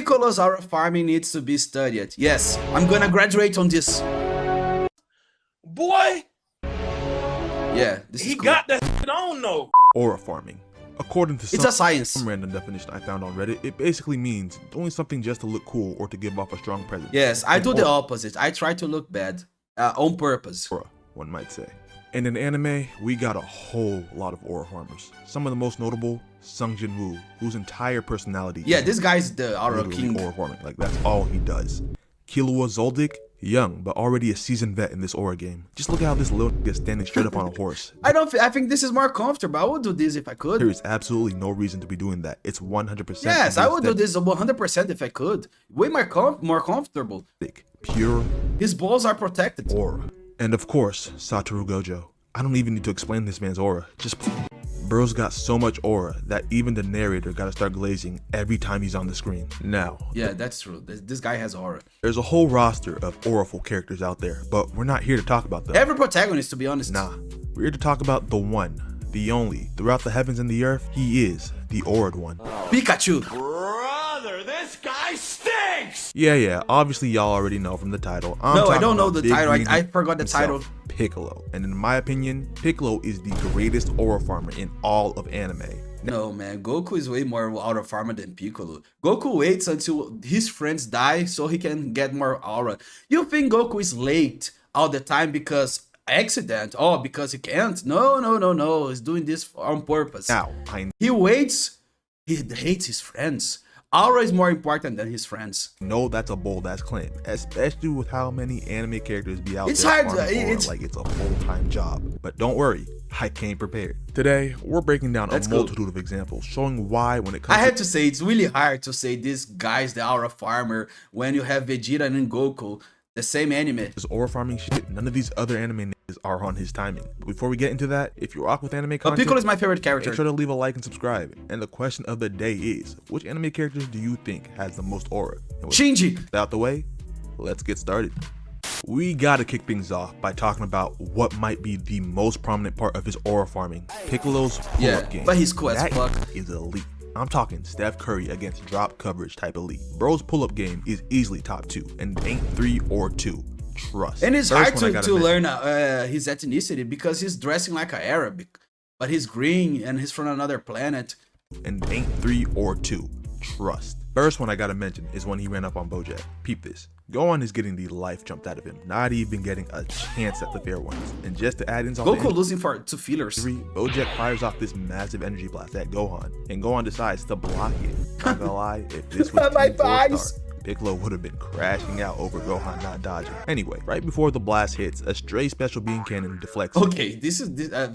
Piccolo's aura farming needs to be studied. Yes, I'm gonna graduate on this. Boy, Yeah, this is he cool. got that shit on though. Aura farming. According to It's a science. some random definition I found on Reddit, it basically means doing something just to look cool or to give off a strong presence. Yes, I And do the aura, opposite. I try to look bad on purpose. one might say. And in anime, we got a whole lot of aura farmers. Some of the most notable, Sung Jin-woo, whose entire personality Yeah, is this guy's the aura literally king. aura farming. Like, that's all he does. Killua Zoldyck, young but already a seasoned vet in this aura game. Just look at how this little nigga is standing straight up on a horse. I think this is more comfortable. I would do this if I could. There is absolutely no reason to be doing that. It's 100%. Yes, I would do this 100% if I could. Way more comfortable. Pure His balls are protected. aura. And of course, Satoru Gojo. I don't even need to explain this man's aura. Just bro's got so much aura that even the narrator gotta start glazing every time he's on the screen. Now, Yeah, that's true. This guy has aura. there's a whole roster of auraful characters out there, but we're not here to talk about them. Every protagonist, to be honest. Nah, we're here to talk about the one, the only. Throughout the heavens and the earth, he is the aura'd one. Pikachu. Brother, this guy stinks! Yeah, obviously y'all already know from the title. I'm No, I talking don't know about the Big title. Green I forgot the himself, title. Piccolo. And in my opinion, Piccolo is the greatest aura farmer in all of anime. No, man. Goku is way more aura farmer than Piccolo. Goku waits until his friends die so he can get more aura. You think Goku is late all the time because accident? Oh, because he can't? No. He's doing this on purpose. Now, He waits. He hates his friends. Aura is more important than his friends. know that's a bold ass claim, especially with how many anime characters be out It's there hard to- farming aura it's- like it's a full-time job. But don't worry, I came prepared. Today, we're breaking down That's a cool. multitude of examples showing why when it comes I have to say, it's really hard to say this guy's the aura farmer when you have Vegeta and Goku, the same anime. this aura farming shit, none of these other anime niggas are on his timing. Before we get into that, if you rock with anime But content, Piccolo is my favorite character. make sure to leave a like and subscribe. And the question of the day is, which anime characters do you think has the most aura? And with Shinji. that out the way, let's get started. We gotta kick things off by talking about what might be the most prominent part of his aura farming, Piccolo's pull-up Yeah, game. but he's cool as That fuck. is elite. I'm talking Steph Curry against drop coverage type elite. Bro's pull-up game is easily top 2, and ain't 3 or 2. Trust. And it's First hard one I to gotta mention. learn his ethnicity because he's dressing like an Arab. But he's green and he's from another planet. And ain't 3 or 2. Trust. First one I gotta mention is when he ran up on Bojack. Peep this. Gohan is getting the life jumped out of him, not even getting a chance at the fair ones. And just to add insult to Goku losing to fillers. injury, Bojack fires off this massive energy blast at Gohan, and Gohan decides to block it. Not gonna lie, if this was My Team 4 thighs. Star, Piccolo would have been crashing out over Gohan not dodging. Anyway, right before the blast hits, a stray special beam cannon deflects. Okay, this.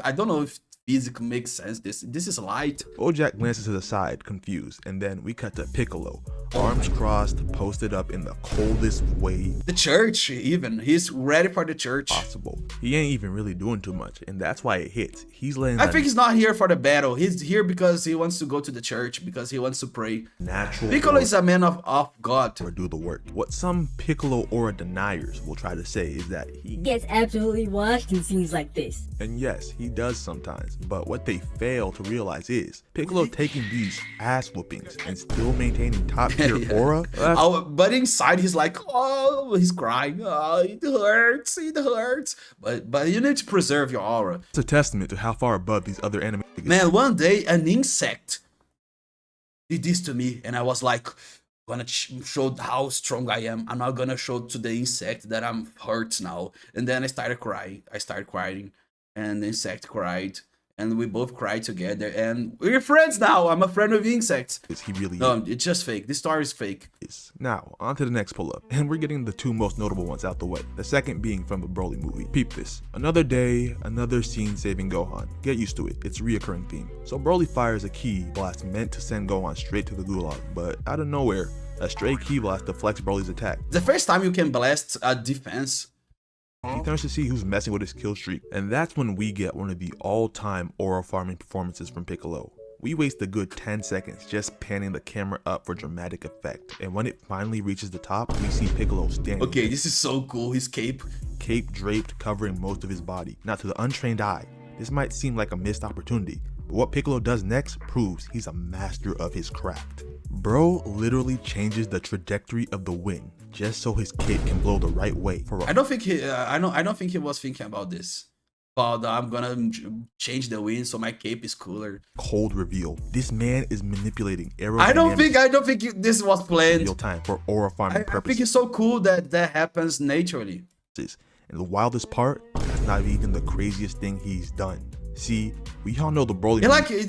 I don't know if physics makes sense. This is light. Bojack glances to the side, confused, and then we cut to Piccolo, arms crossed, posted up in the coldest way The church, even. He's ready for the church. possible. He ain't even really doing too much, and that's why it hits. He's letting I that think he's not here for the battle. He's here because he wants to go to the church, because he wants to pray. natural Piccolo is a man of God. or do the work. What some Piccolo aura deniers will try to say is that he Gets absolutely washed in scenes like this. and yes, he does sometimes, but what they fail to realize is Piccolo taking these ass whoopings and still maintaining top tier Yeah. aura. But inside he's like, oh, he's crying. Oh, it hurts. But you need to preserve your aura. It's a testament to how far above these other anime niggas. Man, one day an insect did this to me, and I was like, gonna show how strong I am. I'm not gonna show to the insect that I'm hurt now. And then I started crying. And the insect cried. And we both cried together. And we're friends now. I'm a friend of insects. He really No, it's just fake. This story is fake. is. Now, on to the next pull-up, and we're getting the two most notable ones out the way. The second being from the Broly movie. Peep this. Another day, another scene saving Gohan. Get used to it, it's a reoccurring theme. So Broly fires a ki blast meant to send Gohan straight to the gulag, but out of nowhere, a stray ki blast deflects Broly's attack. The first time you can blast a defense. He turns to see who's messing with his kill streak, and that's when we get one of the all-time aura farming performances from Piccolo. We waste a good 10 seconds just panning the camera up for dramatic effect, and when it finally reaches the top, we see Piccolo standing, Okay, this is so cool. His cape. cape draped covering most of his body. Now to the untrained eye, this might seem like a missed opportunity, But what Piccolo does next proves he's a master of his craft. Bro literally changes the trajectory of the wind just so his cape can blow the right way. I don't think he was thinking about this. About I'm gonna change the wind so my cape is cooler. Cold reveal. This man is manipulating aerodynamics. I don't think this was planned. Real time for aura farming purposes. I think it's so cool that happens naturally. And the wildest part, that's not even the craziest thing he's done. See, we all know the Broly.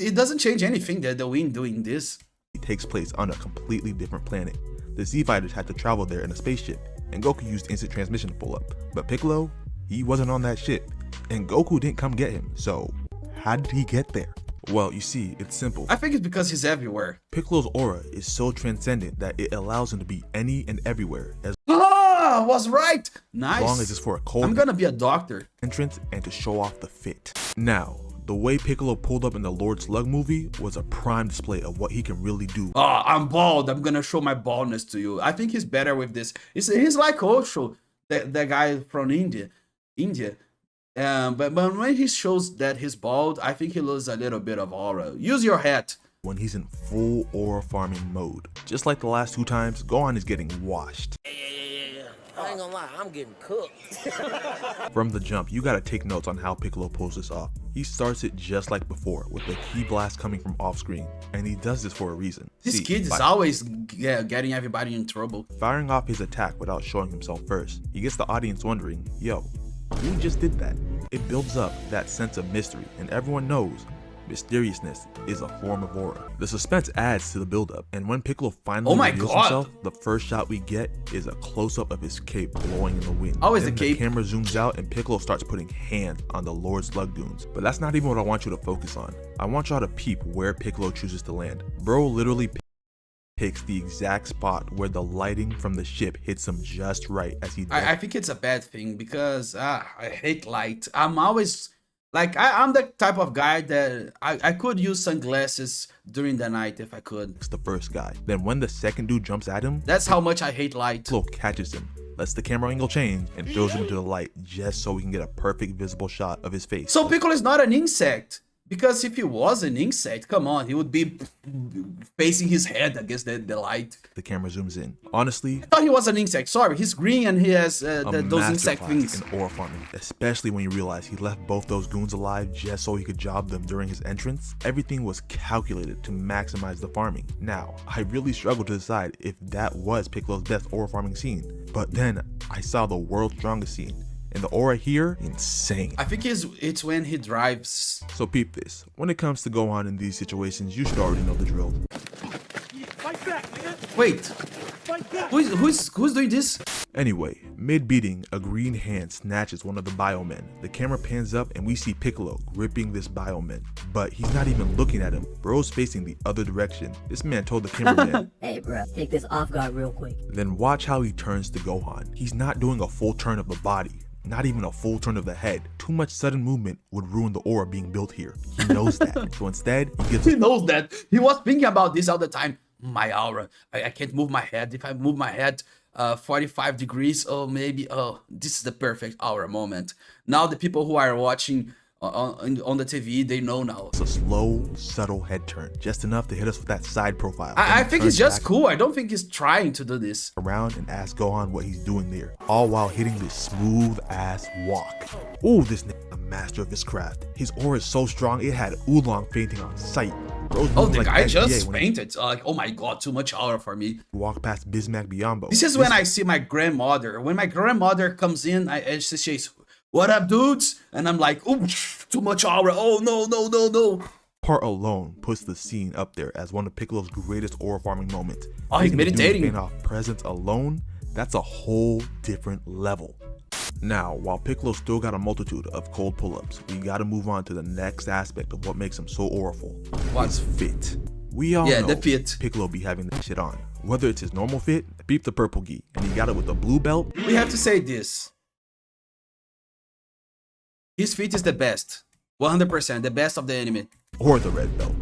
It doesn't change anything that the wind doing this. It takes place on a completely different planet. The Z Fighters had to travel there in a spaceship, and Goku used instant transmission to pull up. But Piccolo, he wasn't on that ship, and Goku didn't come get him. So, how did he get there? Well, you see, it's simple. I think it's because he's everywhere. Piccolo's aura is so transcendent that it allows him to be any and everywhere as was right. Nice. long as it's for a cold I'm gonna be a doctor. entrance and to show off the fit. Now, the way Piccolo pulled up in the Lord Slug movie was a prime display of what he can really do. Oh, I'm bald. I'm gonna show my baldness to you. I think he's better with this. He's like Osho, the guy from India. But when he shows that he's bald, I think he loses a little bit of aura. Use your hat. When he's in full aura farming mode. Just like the last 2 times, Gohan is getting washed. I ain't gonna lie, I'm getting cooked. From the jump, you gotta take notes on how Piccolo pulls this off. He starts it just like before, with the ki blast coming from off screen, and he does this for a reason. This See, kid is by always getting everybody in trouble. firing off his attack without showing himself first, he gets the audience wondering, yo, who just did that? It builds up that sense of mystery, and everyone knows mysteriousness is a form of aura. The suspense adds to the buildup, and when Piccolo finally reveals himself, the first shot we get is a close-up of his cape blowing in the wind. Always Then the cape. camera zooms out and Piccolo starts putting hands on the Lord Slug goons. But that's not even what I want you to focus on. I want y'all to peep where Piccolo chooses to land. Bro literally picks the exact spot where the lighting from the ship hits him just right as he I think it's a bad thing because I hate light. I'm always like I'm the type of guy that I could use sunglasses during the night if I could. the first guy. Then when the second dude jumps at him, That's how much I hate light. Piccolo catches him, lets the camera angle change, and throws him into the light just so we can get a perfect visible shot of his face. So Piccolo is not an insect. Because if he was an insect, come on, he would be facing his head against the light. The camera zooms in. Honestly, I thought he was an insect. Sorry, he's green and he has those insect masterclass things. in aura farming, especially when you realize he left both those goons alive just so he could job them during his entrance. Everything was calculated to maximize the farming. Now, I really struggled to decide if that was Piccolo's best aura farming scene, but then I saw the world's strongest scene. And the aura here, insane. I think it's when he drives. So peep this. When it comes to Gohan in these situations, you should already know the drill. Fight back, nigga. Wait, Fight back. who's doing this? Anyway, mid-beating, a green hand snatches one of the Biomen. The camera pans up and we see Piccolo gripping this Bioman. But he's not even looking at him. Bro's facing the other direction. This man told the cameraman, Hey, bro, take this off guard real quick. then watch how he turns to Gohan. He's not doing a full turn of the body. Not even a full turn of the head. Too much sudden movement would ruin the aura being built here. He knows that. So instead, he gives He knows that. He was thinking about this all the time. My aura. I can't move my head. If I move my head 45 degrees, this is the perfect aura moment. Now the people who are watching on the TV, they know now. a slow, subtle head turn. Just enough to hit us with that side profile. I Then think he it's turns just back cool. I don't think he's trying to do this. around and ask Gohan what he's doing there, all while hitting this smooth ass walk. Ooh, this nigga a master of his craft. His aura is so strong it had Oolong fainting on sight. Bro's Oh, moving the like guy SBA just when he fainted. Like, oh my god, too much aura for me. walked past Bismack Biyombo. This is when I see my grandmother. When my grandmother comes in, and she says, "What up, dudes?" And I'm like, "Oh, too much aura. Oh no." Part alone puts the scene up there as one of Piccolo's greatest aura farming moments. Oh, he's Making the dude meditating. faint off presence alone, that's a whole different level. Now, while Piccolo still got a multitude of cold pull-ups, we gotta move on to the next aspect of what makes him so auraful. What? His fit. We all Yeah, know the fit. Piccolo be having that shit on. Whether it's his normal fit, beep the purple gi, and he got it with the blue belt. We have to say this. His feet is the best. 100%, the best of the anime. Or the red belt.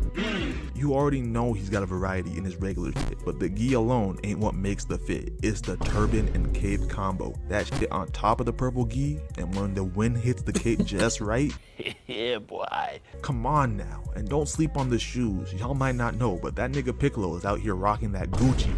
You already know he's got a variety in his regular shit, but the gi alone ain't what makes the fit. It's the turban and cape combo. That shit on top of the purple gi, and when the wind hits the cape just right. Yeah, boy. Come on now, and don't sleep on the shoes. Y'all might not know, but that nigga Piccolo is out here rocking that Gucci.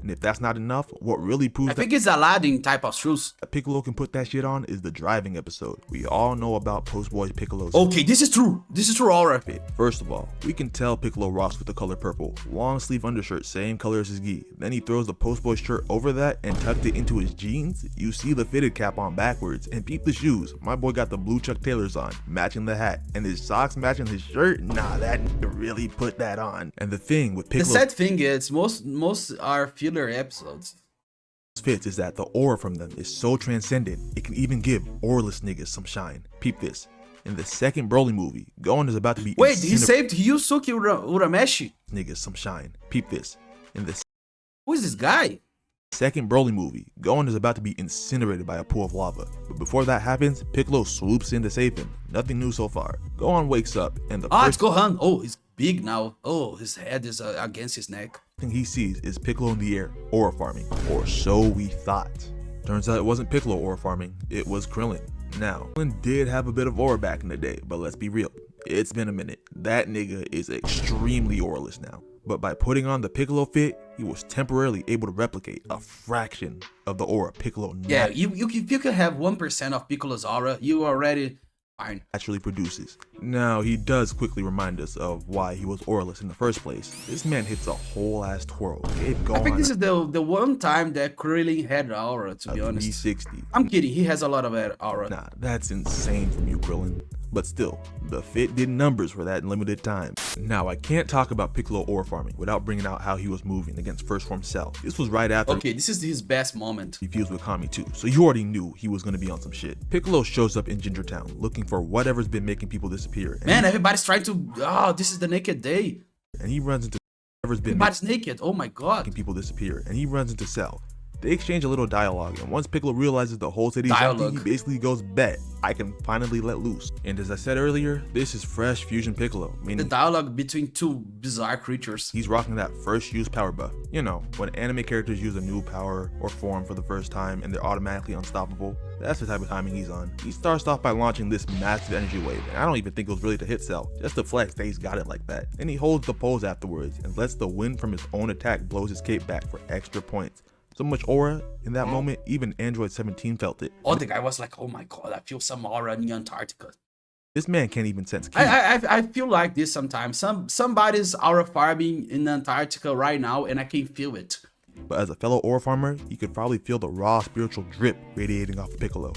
And if that's not enough, what really proves I think it's Aladdin type of shoes. that Piccolo can put that shit on is the driving episode. We all know about Post Boy's Piccolo's Okay, this is true. This is true, Aura. fit. First of all, we can tell Piccolo rocks with the color purple. Long sleeve undershirt, same color as his gi. Then he throws the Post Boy shirt over that and tucked it into his jeans. You see the fitted cap on backwards, and peep the shoes. My boy got the blue Chuck Taylors on, matching the hat, and his socks matching his shirt. Nah, that nigga really put that on. And the thing with The Piccolo sad thing is, most are filler episodes. fits is that the aura from them is so transcendent, it can even give auraless niggas some shine. Peep this. In the second Broly movie, Gohan is about to be Wait, he saved Ryusuke Urameshi. niggas some shine. Peep this. In the Who is this guy? second Broly movie, Gohan is about to be incinerated by a pool of lava. But before that happens, Piccolo swoops in to save him. Nothing new so far. Gohan wakes up, and the Ah, first it's Gohan. Oh, he's big now. Oh, his head is against his neck. thing he sees is Piccolo in the air, aura farming. Or so we thought. Turns out it wasn't Piccolo aura farming, it was Krillin. Now, Krillin did have a bit of aura back in the day, but let's be real. It's been a minute. That nigga is extremely auraless now. But by putting on the Piccolo fit, he was temporarily able to replicate a fraction of the aura Piccolo Yeah, if you can have 1% of Piccolo's aura, you already fine. naturally produces. Now, he does quickly remind us of why he was auraless in the first place. This man hits a whole ass twirl, gave Gohan I think this is the one time that Krillin had aura, to be a honest. 360. I'm kidding, he has a lot of aura. Nah, that's insane from you, Krillin. But still, the fit did numbers for that limited time. Now, I can't talk about Piccolo aura farming without bringing out how he was moving against First Form Cell. This was right after Okay, this is his best moment. he fused with Kami too, so you already knew he was gonna be on some shit. Piccolo shows up in Gingertown looking for whatever's been making people disappear. Man, everybody's trying to. Oh, this is the naked day. And he runs into whatever's been Everybody's naked. Oh my god. making people disappear, and he runs into Cell. They exchange a little dialogue, and once Piccolo realizes the whole city's empty, Dialogue. he basically goes, bet, I can finally let loose. And as I said earlier, this is fresh Fusion Piccolo, The meaning dialogue between two bizarre creatures. he's rocking that first use power buff. You know, when anime characters use a new power or form for the first time and they're automatically unstoppable. That's the type of timing he's on. He starts off by launching this massive energy wave, and I don't even think it was really to hit Cell, just to flex that he's got it like that. Then he holds the pose afterwards and lets the wind from his own attack blows his cape back for extra points. So much aura in that moment, even Android 17 felt it. Oh, the guy was like, oh my god, I feel some aura in Antarctica. This man can't even sense ki. I feel like this sometimes. Somebody's aura farming in Antarctica right now, and I can feel it. But as a fellow aura farmer, he could probably feel the raw spiritual drip radiating off of Piccolo.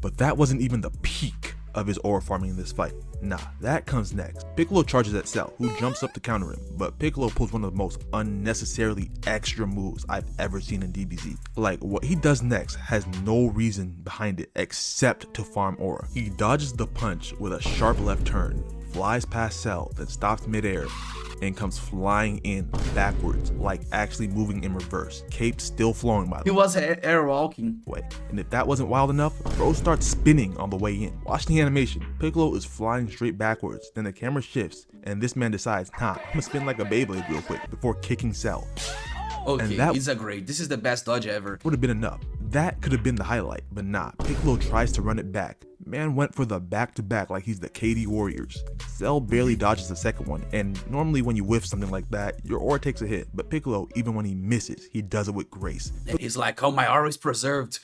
But that wasn't even the peak of his aura farming in this fight. Nah, that comes next. Piccolo charges at Cell, who jumps up to counter him, but Piccolo pulls one of the most unnecessarily extra moves I've ever seen in DBZ. Like, what he does next has no reason behind it except to farm aura. He dodges the punch with a sharp left turn, flies past Cell, then stops midair, and comes flying in backwards, like actually moving in reverse. Cape still flowing by He the was air walking. way. And if that wasn't wild enough, bro starts spinning on the way in. Watch the animation. Piccolo is flying straight backwards, then the camera shifts, and this man decides, nah, I'm gonna spin like a Beyblade real quick before kicking Cell. Okay, that- he's a great. This is the best dodge ever. Would have been enough. That could have been the highlight, but nah, Piccolo tries to run it back. Man went for the back-to-back like he's the KD Warriors. Cell barely dodges the second one, and normally when you whiff something like that, your aura takes a hit, but Piccolo, even when he misses, he does it with grace. And he's like, oh, my aura is preserved.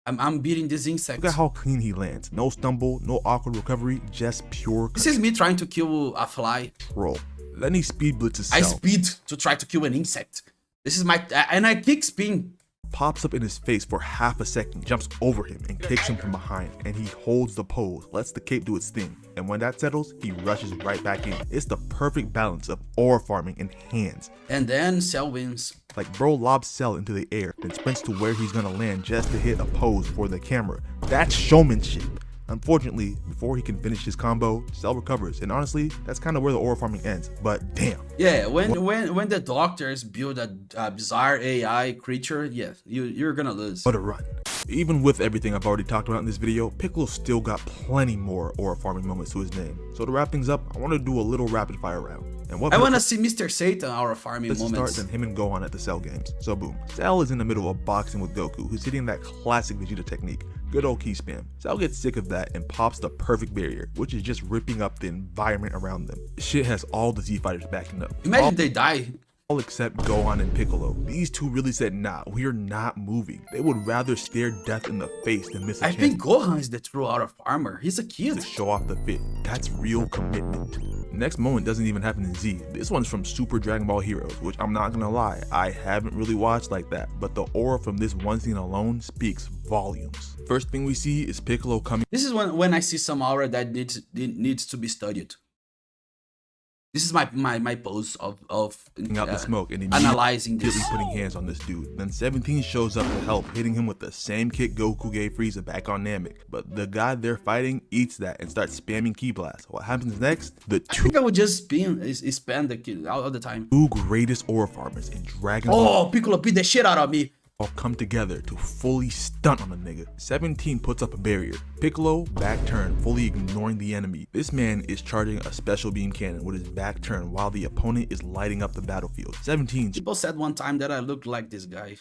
I'm beating this insect. Look at how clean he lands. No stumble, no awkward recovery, just pure This is me trying to kill a fly. control. Then he speed blitzes I Cell. speed to try to kill an insect. This is my and I kick spin. Pops up in his face for half a second, jumps over him and kicks him from behind, and he holds the pose, lets the cape do its thing, and when that settles, he rushes right back in. It's the perfect balance of aura farming and hands. And then Cell wins. Like bro lobs Cell into the air, then sprints to where he's gonna land just to hit a pose for the camera. That's showmanship. Unfortunately, before he can finish his combo, Cell recovers, and honestly, that's kind of where the aura farming ends, but damn. Yeah, when the doctors build a bizarre AI creature, yeah, you're gonna lose. What a run. Even with everything I've already talked about in this video, Piccolo still got plenty more aura farming moments to his name. So to wrap things up, I want to do a little rapid fire round. And what I want to see Mr. Satan aura farming let's moments. start than him and Gohan at the Cell games. So boom, Cell is in the middle of boxing with Goku, who's hitting that classic Vegeta technique, good old key spam. Cell gets sick of that and pops the perfect barrier, which is just ripping up the environment around them. Shit has all the Z fighters backing up. Imagine they die. All except Gohan and Piccolo. These two really said, nah, we're not moving. They would rather stare death in the face than miss a I chance think Gohan is the true aura farmer. He's a kid. to show off the fit. That's real commitment. Next moment doesn't even happen in Z. This one's from Super Dragon Ball Heroes, which I'm not gonna lie, I haven't really watched like that, but the aura from this one scene alone speaks volumes. First thing we see is Piccolo coming This is when I see some aura that needs to be studied. This is my pose of out the smoke and analyzing this. immediately putting hands on this dude. Then 17 shows up to help, hitting him with the same kick Goku gave Frieza back on Namek. But the guy they're fighting eats that and starts spamming Ki Blast. What happens next? The I think I would just spam the kid all the time. two greatest aura farmers in Dragon Ball Oh, Piccolo beat the shit out of me. all come together to fully stunt on a nigga. 17 puts up a barrier. Piccolo, back turn, fully ignoring the enemy. This man is charging a special beam cannon with his back turn while the opponent is lighting up the battlefield. 17 People said one time that I looked like this guy.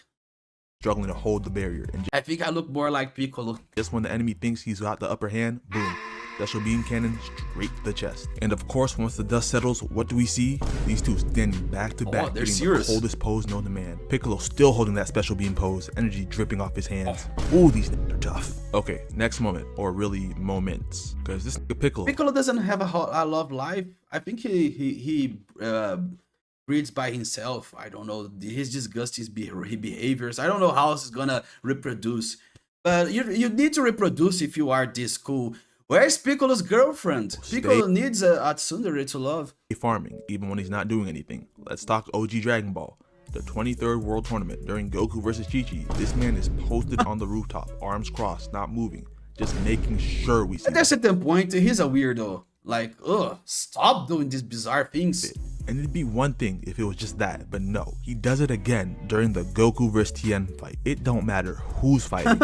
struggling to hold the barrier, and I think I look more like Piccolo. just when the enemy thinks he's got the upper hand, boom, special beam cannon straight to the chest. And of course, once the dust settles, what do we see? These two standing back to back, they're hitting serious. the coldest pose known to man. Piccolo still holding that special beam pose, energy dripping off his hands. Ooh, these niggas are tough. Okay, next moment, or really moments, because this nigga Piccolo Piccolo doesn't have a love life. I think he breeds by himself. I don't know. He's disgusting behaviors. I don't know how else he's gonna reproduce. But you need to reproduce if you are this cool. Where's Piccolo's girlfriend? Piccolo needs a tsundere to love. farming, even when he's not doing anything. Let's talk OG Dragon Ball. The 23rd World Tournament during Goku vs. Chi-Chi. This man is posted on the rooftop, arms crossed, not moving, just making sure we see At a certain point, he's a weirdo. Like, ugh, stop doing these bizarre things. it. And it'd be one thing if it was just that, but no, he does it again during the Goku vs. Tien fight. It don't matter who's fighting,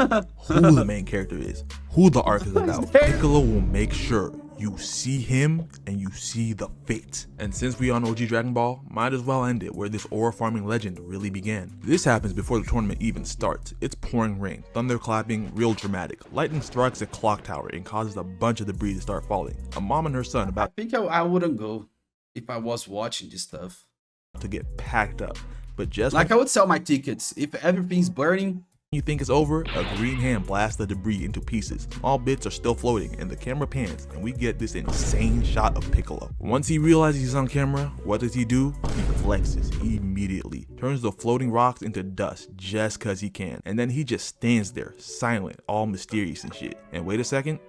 who the main character is, who the arc is about. Piccolo will make sure you see him and you see the fate. And since we on OG Dragon Ball, might as well end it where this aura farming legend really began. This happens before the tournament even starts. It's pouring rain, thunder clapping, real dramatic. Lightning strikes a clock tower and causes a bunch of debris to start falling. A mom and her son I about think I wouldn't go if I was watching this stuff. to get packed up. But just Like, I would sell my tickets. If everything's burning, you think it's over, a green hand blasts the debris into pieces. Small bits are still floating and the camera pans and we get this insane shot of Piccolo. Once he realizes he's on camera, what does he do? He flexes immediately, turns the floating rocks into dust just cause he can. And then he just stands there, silent, all mysterious and shit. And wait a second.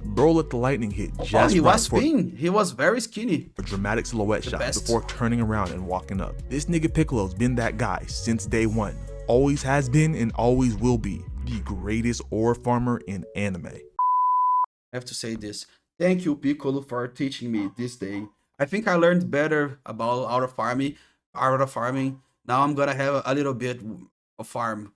Bro let the lightning hit just oh, he right was for thin. He was very skinny. a dramatic silhouette shot best. before turning around and walking up. This nigga Piccolo's been that guy since day one. Always has been and always will be the greatest ore farmer in anime. I have to say this. Thank you, Piccolo, for teaching me this day. I think I learned better about aura farming. Now I'm gonna have a little bit of farm